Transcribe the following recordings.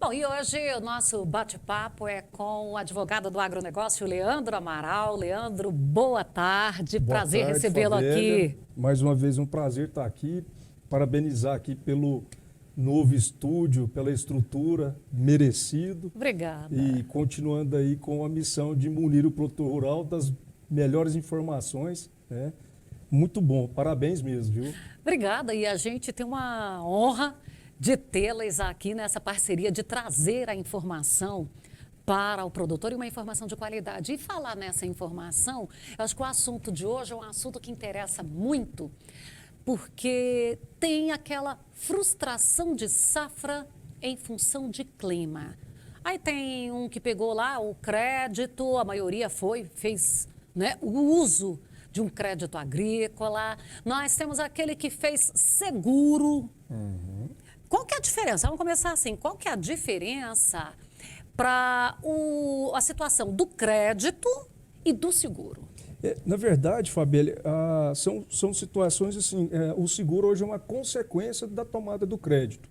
Bom, e hoje o nosso bate-papo é com o advogado do agronegócio, Leandro Amaral. Leandro, boa tarde, Boa prazer tarde, recebê-lo Fabélia. aqui. Mais uma vez um prazer estar aqui, parabenizar aqui pelo novo estúdio, pela estrutura, merecido. Obrigada. E continuando aí com a missão de munir o produtor rural das melhores informações, né? Muito bom, parabéns mesmo, viu? Obrigada, e a gente tem uma honra de tê-las aqui nessa parceria, de trazer a informação para o produtor e uma informação de qualidade. E falar nessa informação, eu acho que o assunto de hoje é um assunto que interessa muito, porque tem aquela frustração de safra em função de clima. Aí tem um que pegou lá o crédito, a maioria fez, né, o uso de um crédito agrícola. Nós temos aquele que fez seguro. Qual que é a diferença? Vamos começar assim. Qual que é a diferença para a situação do crédito e do seguro? Na verdade, Fabélia, são situações assim, o seguro hoje é uma consequência da tomada do crédito.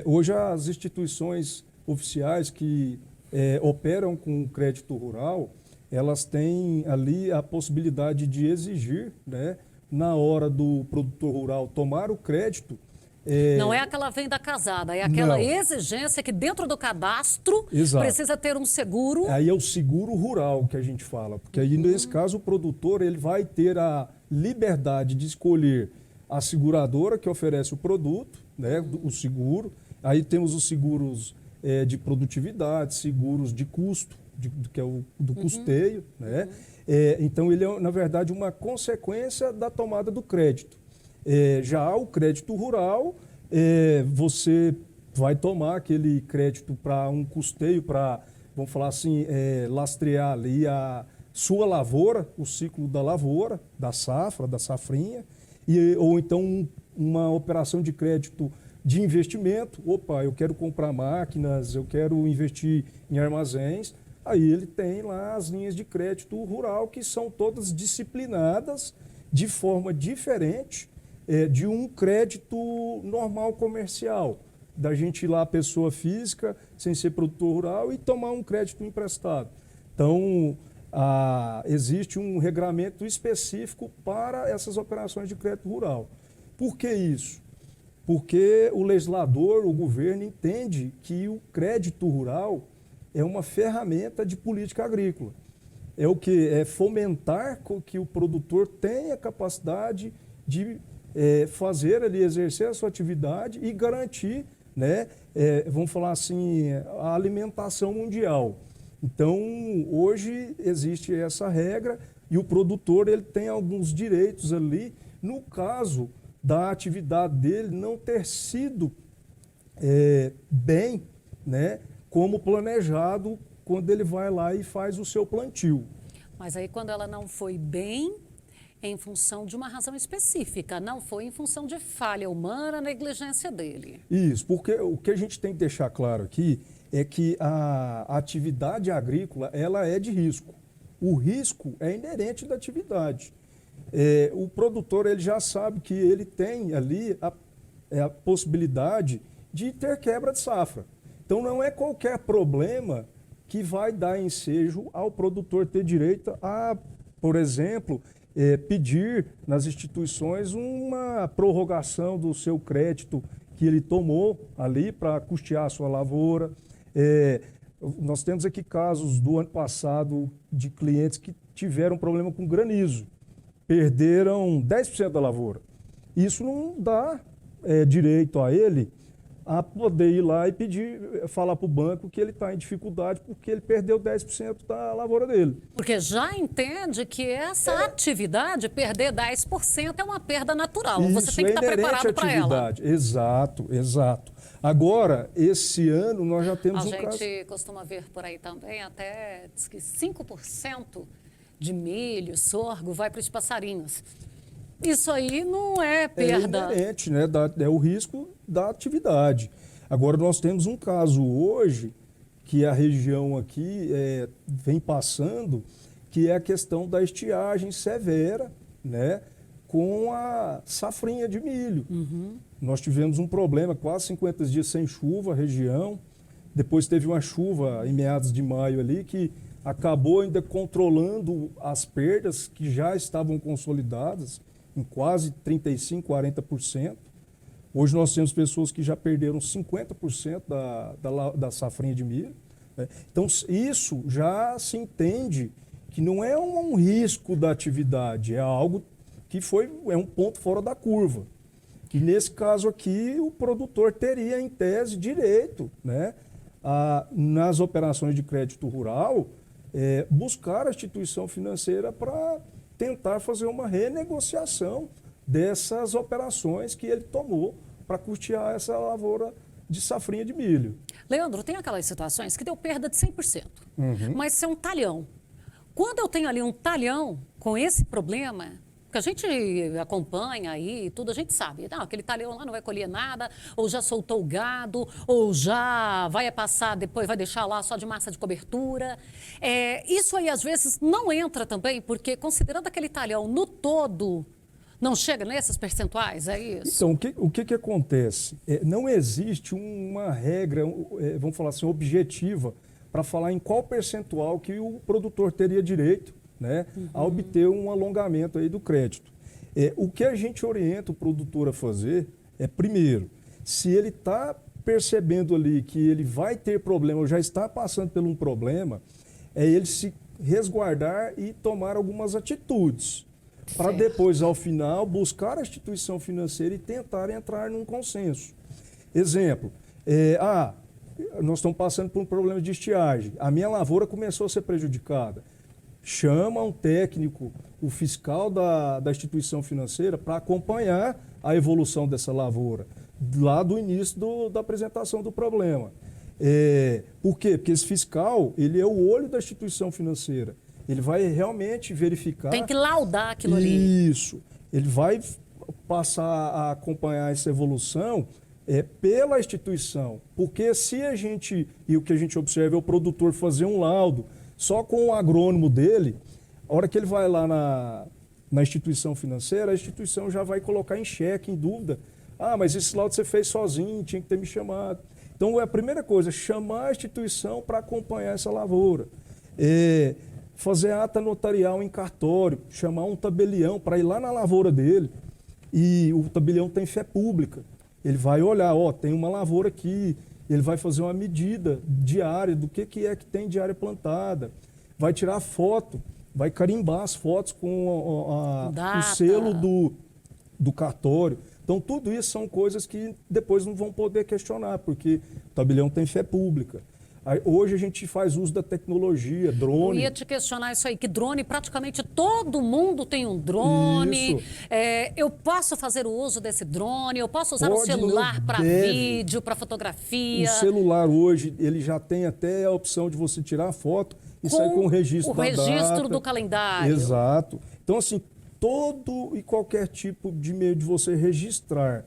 Hoje as instituições oficiais que operam com o crédito rural, elas têm ali a possibilidade de exigir, né, na hora do produtor rural tomar o crédito. Não é aquela venda casada, é aquela Não. exigência que dentro do cadastro Exato. precisa ter um seguro. Aí é o seguro rural que a gente fala, porque aí nesse caso o produtor ele vai ter a liberdade de escolher a seguradora que oferece o produto, né, o seguro. Aí temos os seguros de produtividade, seguros de custo, que é o do custeio, né? Então ele é na verdade uma consequência da tomada do crédito. Já o crédito rural, você vai tomar aquele crédito para um custeio, para, vamos falar assim, lastrear ali a sua lavoura, o ciclo da lavoura, da safra, da safrinha, ou então uma operação de crédito de investimento. Opa, eu quero comprar máquinas, eu quero investir em armazéns. Aí ele tem lá as linhas de crédito rural, que são todas disciplinadas de forma diferente de um crédito normal comercial. Da gente ir lá, a pessoa física, sem ser produtor rural, e tomar um crédito emprestado. Então, existe um regramento específico para essas operações de crédito rural. Por que isso? Porque o legislador, o governo, entende que o crédito rural é uma ferramenta de política agrícola. É o que? É fomentar que o produtor tenha capacidade de fazer ali, exercer a sua atividade e garantir, né, vamos falar assim, a alimentação mundial. Então, hoje existe essa regra e o produtor ele tem alguns direitos ali, no caso da atividade dele não ter sido bem, né, como planejado quando ele vai lá e faz o seu plantio. Mas aí quando ela não foi bem, em função de uma razão específica, não foi em função de falha humana, negligência dele. Isso, porque o que a gente tem que deixar claro aqui é que a atividade agrícola ela é de risco. O risco é inerente da atividade. O produtor ele já sabe que ele tem ali a possibilidade de ter quebra de safra. Então não é qualquer problema que vai dar ensejo ao produtor ter direito a, por exemplo, pedir nas instituições uma prorrogação do seu crédito que ele tomou ali para custear a sua lavoura. Nós temos aqui casos do ano passado de clientes que tiveram problema com granizo, perderam 10% da lavoura. Isso não dá direito a ele a poder ir lá e falar para o banco que ele está em dificuldade porque ele perdeu 10% da lavoura dele. Porque já entende que essa atividade, perder 10%, é uma perda natural. Isso, você tem que estar preparado para ela. Exato, exato. Agora, esse ano nós já temos um caso... A gente costuma ver por aí também, até diz que 5% de milho, sorgo, vai para os passarinhos. Isso aí não é perda. É inerente, né? É o risco da atividade. Agora, nós temos um caso hoje que a região aqui vem passando, que é a questão da estiagem severa, né? Com a safrinha de milho. Nós tivemos um problema, quase 50 dias sem chuva, a região. Depois teve uma chuva em meados de maio ali que acabou ainda controlando as perdas que já estavam consolidadas em quase 35%, 40%. Hoje nós temos pessoas que já perderam 50% da safrinha de milho, né? Então isso já se entende que não é um risco da atividade, é algo que é um ponto fora da curva. Que nesse caso aqui o produtor teria em tese direito, né, nas operações de crédito rural, buscar a instituição financeira para tentar fazer uma renegociação dessas operações que ele tomou para custear essa lavoura de safrinha de milho. Leandro, tem aquelas situações que deu perda de 100%, mas isso é um talhão. Quando eu tenho ali um talhão com esse problema, que a gente acompanha aí, tudo, a gente sabe, não, aquele talhão lá não vai colher nada, ou já soltou o gado, ou já vai passar, depois vai deixar lá só de massa de cobertura. Isso aí, às vezes, não entra também, porque considerando aquele talhão no todo, não chega nesses percentuais, é isso? Então, o que acontece? Não existe uma regra, vamos falar assim, objetiva, para falar em qual percentual que o produtor teria direito, né, a obter um alongamento aí do crédito. O que a gente orienta o produtor a fazer é, primeiro, se ele está percebendo ali que ele vai ter problema, ou já está passando por um problema, ele se resguardar e tomar algumas atitudes, para depois, ao final, buscar a instituição financeira e tentar entrar num consenso. Exemplo, nós estamos passando por um problema de estiagem, a minha lavoura começou a ser prejudicada. Chama um técnico, o fiscal da instituição financeira, para acompanhar a evolução dessa lavoura, lá do início da apresentação do problema. Por quê? Porque esse fiscal, ele é o olho da instituição financeira. Ele vai realmente verificar... Tem que laudar aquilo ali. Isso. Ele vai passar a acompanhar essa evolução pela instituição. Porque se a gente... E o que a gente observa é o produtor fazer um laudo só com o agrônomo dele, a hora que ele vai lá na instituição financeira, a instituição já vai colocar em xeque, em dúvida. Mas esse laudo você fez sozinho, tinha que ter me chamado. Então, a primeira coisa, chamar a instituição para acompanhar essa lavoura. Fazer ata notarial em cartório, chamar um tabelião para ir lá na lavoura dele. E o tabelião tem fé pública. Ele vai olhar, tem uma lavoura aqui, ele vai fazer uma medida diária do que é que tem de área plantada. Vai tirar foto, vai carimbar as fotos com o selo do cartório. Então, tudo isso são coisas que depois não vão poder questionar, porque o tabelião tem fé pública. Hoje a gente faz uso da tecnologia, drone. Eu ia te questionar isso aí, que drone, praticamente todo mundo tem um drone. Eu posso fazer o uso desse drone, eu posso usar o celular para vídeo, para fotografia. O celular hoje, ele já tem até a opção de você tirar a foto e sair com o registro da data. O registro do calendário. Exato. Então, assim, todo e qualquer tipo de meio de você registrar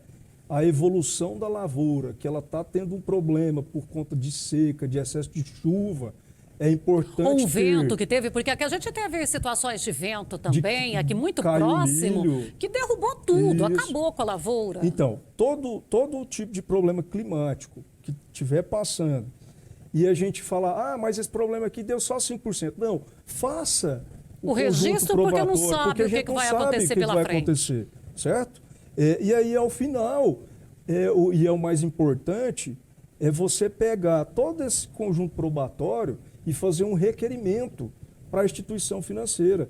a evolução da lavoura, que ela está tendo um problema por conta de seca, de excesso de chuva, é importante. Ou o vento que teve, porque aqui a gente teve situações de vento também, aqui muito próximo, que derrubou tudo, acabou com a lavoura. Então, todo tipo de problema climático que estiver passando, e a gente fala, mas esse problema aqui deu só 5%. Não, faça o registro, porque não sabe o que vai acontecer pela frente. Certo? E aí, ao final, e é o mais importante, é você pegar todo esse conjunto probatório e fazer um requerimento para a instituição financeira,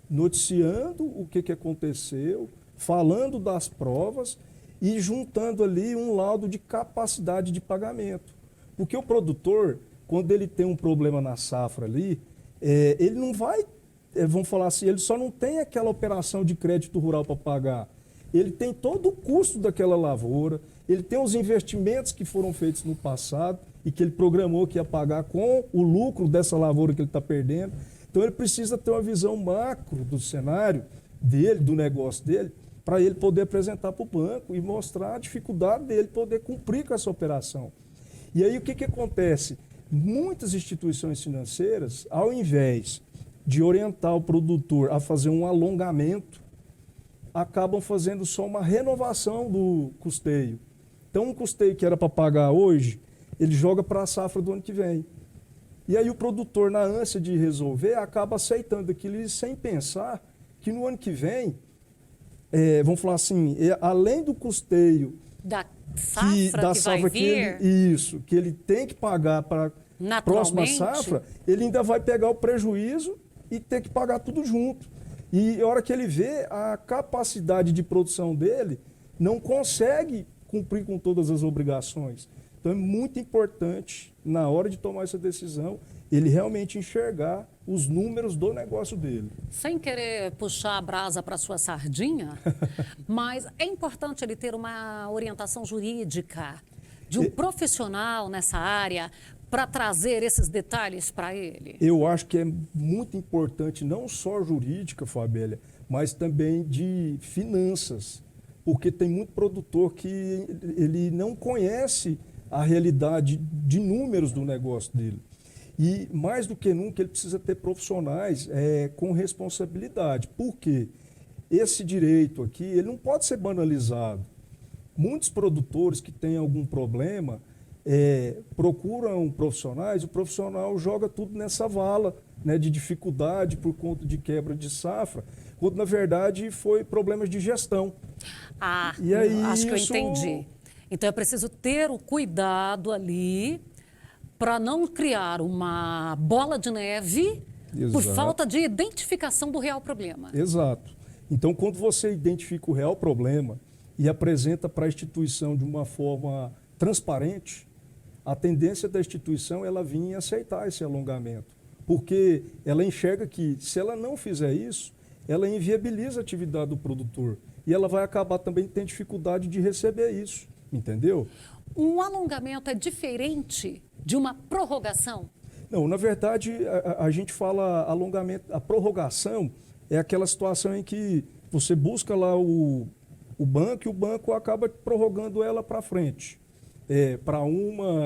noticiando o que aconteceu, falando das provas e juntando ali um laudo de capacidade de pagamento. Porque o produtor, quando ele tem um problema na safra ali, ele não vai, vamos falar assim, ele só não tem aquela operação de crédito rural para pagar. Ele tem todo o custo daquela lavoura, ele tem os investimentos que foram feitos no passado e que ele programou que ia pagar com o lucro dessa lavoura que ele está perdendo. Então ele precisa ter uma visão macro do cenário dele, do negócio dele, para ele poder apresentar para o banco e mostrar a dificuldade dele poder cumprir com essa operação. E aí o que acontece? Muitas instituições financeiras, ao invés de orientar o produtor a fazer um alongamento, acabam fazendo só uma renovação do custeio. Então, um custeio que era para pagar hoje, ele joga para a safra do ano que vem. E aí o produtor, na ânsia de resolver, acaba aceitando aquilo sem pensar que no ano que vem, vamos falar assim, além do custeio da safra da que safra vai que vir, que ele tem que pagar para a próxima safra, ele ainda vai pegar o prejuízo e ter que pagar tudo junto. E a hora que ele vê, a capacidade de produção dele não consegue cumprir com todas as obrigações. Então é muito importante, na hora de tomar essa decisão, ele realmente enxergar os números do negócio dele. Sem querer puxar a brasa para sua sardinha, mas é importante ele ter uma orientação jurídica de um profissional nessa área para trazer esses detalhes para ele. Eu acho que é muito importante, não só jurídica, Fabélia, mas também de finanças, porque tem muito produtor que ele não conhece a realidade de números do negócio dele. E, mais do que nunca, ele precisa ter profissionais com responsabilidade. Por quê? Esse direito aqui, ele não pode ser banalizado. Muitos produtores que têm algum problema procuram profissionais, o profissional joga tudo nessa vala, né, de dificuldade por conta de quebra de safra, quando, na verdade, foi problemas de gestão. E aí, acho que eu entendi. Então, eu preciso ter o cuidado ali para não criar uma bola de neve por falta de identificação do real problema. Exato. Então, quando você identifica o real problema e apresenta para a instituição de uma forma transparente, a tendência da instituição ela vir aceitar esse alongamento, porque ela enxerga que, se ela não fizer isso, ela inviabiliza a atividade do produtor e ela vai acabar também tendo dificuldade de receber isso. Entendeu? Um alongamento é diferente de uma prorrogação? Não, na verdade, a gente fala alongamento. A prorrogação é aquela situação em que você busca lá o banco e o banco acaba prorrogando ela para frente.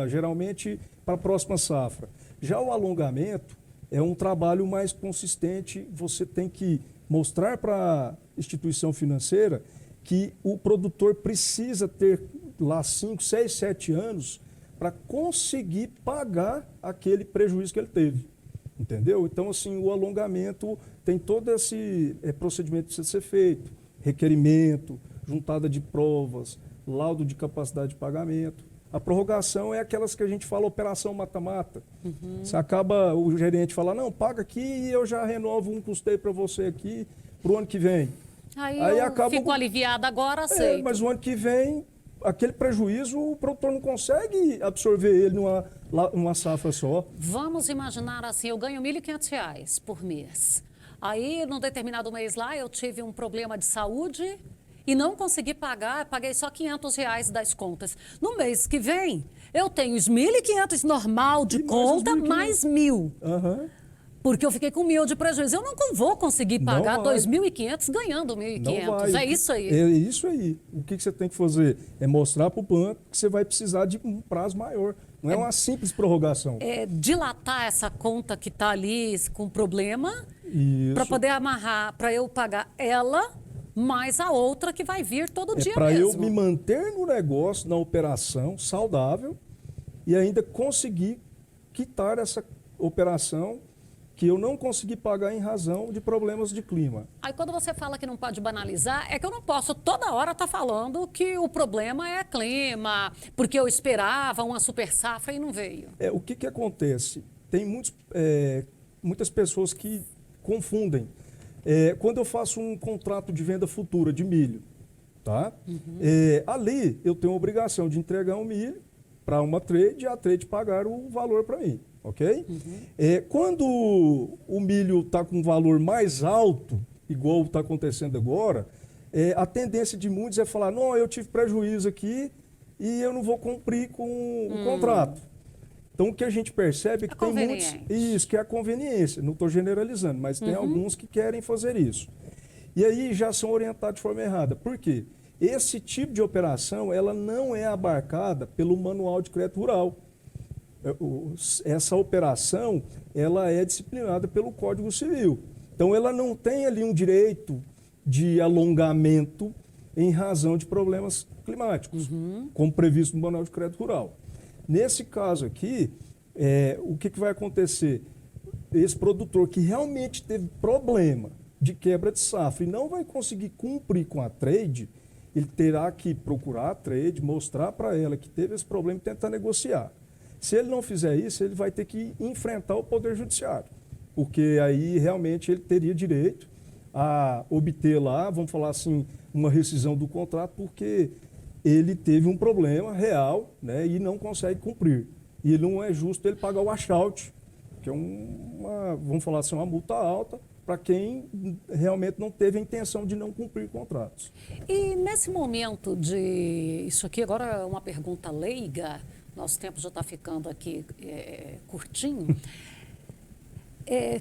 Geralmente, para a próxima safra. Já o alongamento é um trabalho mais consistente, você tem que mostrar para a instituição financeira que o produtor precisa ter lá 5, 6, 7 anos para conseguir pagar aquele prejuízo que ele teve. Entendeu? Então, assim, o alongamento tem todo esse procedimento que precisa ser feito, requerimento, juntada de provas, laudo de capacidade de pagamento. A prorrogação é aquelas que a gente fala operação mata-mata. Você acaba, o gerente fala, não, paga aqui e eu já renovo um custeio para você aqui para o ano que vem. Aí eu fico aliviada agora, aceito. Mas o ano que vem, aquele prejuízo, o produtor não consegue absorver ele numa safra só. Vamos imaginar assim, eu ganho R$ 1.500 por mês. Aí, num determinado mês lá, eu tive um problema de saúde e não consegui pagar, paguei só R$ 500 das contas. No mês que vem, eu tenho os 1.500 normal de conta, mais 1.000. Porque eu fiquei com 1.000 de prejuízo. Eu não vou conseguir pagar 2.500 ganhando 1.500. É isso aí. É isso aí. O que você tem que fazer? É mostrar para o banco que você vai precisar de um prazo maior. Não é uma simples prorrogação. É dilatar essa conta que está ali com problema para poder amarrar, para eu pagar ela mais a outra que vai vir todo dia mesmo. Para eu me manter no negócio, na operação, saudável, e ainda conseguir quitar essa operação que eu não consegui pagar em razão de problemas de clima. Aí quando você fala que não pode banalizar, é que eu não posso toda hora estar falando que o problema é clima, porque eu esperava uma super safra e não veio. O que acontece? Tem muitas pessoas que confundem. Quando eu faço um contrato de venda futura de milho, tá? Ali eu tenho a obrigação de entregar um milho para uma trade e a trade pagar o valor para mim. Ok? Quando o milho está com um valor mais alto, igual está acontecendo agora, a tendência de muitos é falar, não, eu tive prejuízo aqui e eu não vou cumprir com o contrato. Então, o que a gente percebe é que tem muitos... Isso, que é a conveniência. Não estou generalizando, mas tem alguns que querem fazer isso. E aí já são orientados de forma errada. Por quê? Esse tipo de operação, ela não é abarcada pelo Manual de Crédito Rural. Essa operação, ela é disciplinada pelo Código Civil. Então, ela não tem ali um direito de alongamento em razão de problemas climáticos, como previsto no Manual de Crédito Rural. Nesse caso aqui, o que vai acontecer? Esse produtor que realmente teve problema de quebra de safra e não vai conseguir cumprir com a trade, ele terá que procurar a trade, mostrar para ela que teve esse problema e tentar negociar. Se ele não fizer isso, ele vai ter que enfrentar o Poder Judiciário, porque aí realmente ele teria direito a obter lá, vamos falar assim, uma rescisão do contrato, porque ele teve um problema real, né, e não consegue cumprir. E não é justo ele pagar o washout, que é vamos falar assim, uma multa alta para quem realmente não teve a intenção de não cumprir contratos. E nesse momento de... Isso aqui agora é uma pergunta leiga, nosso tempo já está ficando aqui curtinho.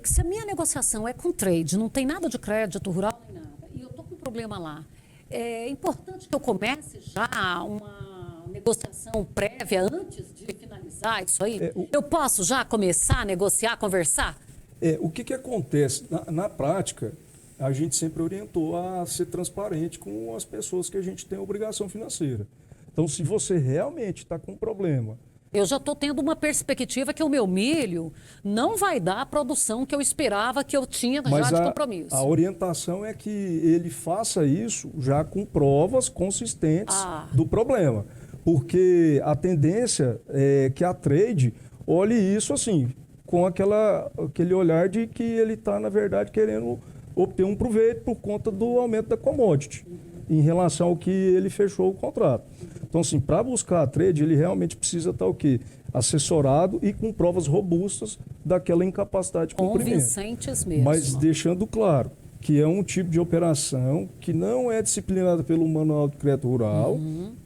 Se a minha negociação é com trade, não tem nada de crédito rural nem nada, e eu estou com um problema lá, é importante que eu comece já uma negociação prévia antes de finalizar isso aí? Eu posso já começar a negociar, conversar? O que acontece? Na prática, a gente sempre orientou a ser transparente com as pessoas que a gente tem obrigação financeira. Então, se você realmente está com um problema... Eu já estou tendo uma perspectiva que o meu milho não vai dar a produção que eu esperava, que eu tinha já de compromisso. A orientação é que ele faça isso já com provas consistentes do problema. Porque a tendência é que a trade olhe isso assim, com aquele olhar de que ele está, na verdade, querendo obter um proveito por conta do aumento da commodity, em relação ao que ele fechou o contrato. Então, assim, para buscar a trade, ele realmente precisa estar o quê? Assessorado e com provas robustas daquela incapacidade de cumprimento. Convincentes mesmo. Mas deixando claro que é um tipo de operação que não é disciplinada pelo Manual de Crédito Rural,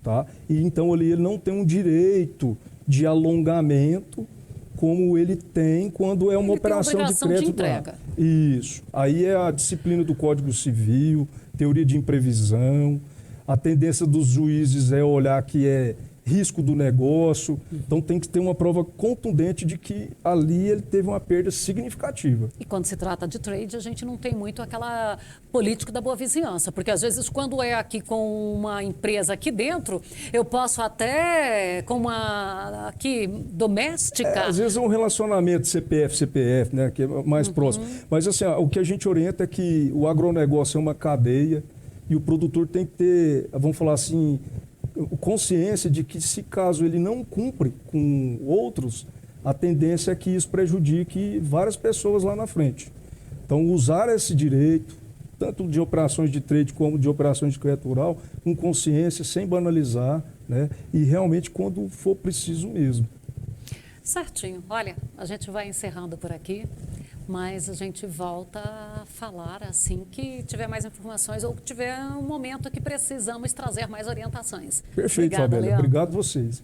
tá? E então ele não tem um direito de alongamento como ele tem quando é uma operação de crédito. De entrega. Isso. Aí é a disciplina do Código Civil, teoria de imprevisão. A tendência dos juízes é olhar que é risco do negócio. Então tem que ter uma prova contundente de que ali ele teve uma perda significativa. E quando se trata de trade, a gente não tem muito aquela política da boa vizinhança, porque às vezes quando é aqui com uma empresa aqui dentro, eu posso até com uma aqui doméstica... Às vezes é um relacionamento CPF, né, que é mais próximo. Mas assim, o que a gente orienta é que o agronegócio é uma cadeia e o produtor tem que ter, vamos falar assim, consciência de que se caso ele não cumpre com outros, a tendência é que isso prejudique várias pessoas lá na frente. Então, usar esse direito, tanto de operações de trade como de operações de crédito rural, com consciência, sem banalizar, né? E realmente quando for preciso mesmo. Certinho. Olha, a gente vai encerrando por aqui, mas a gente volta a falar assim que tiver mais informações ou que tiver um momento que precisamos trazer mais orientações. Perfeito, Obrigada, Fabélia. Obrigado a vocês.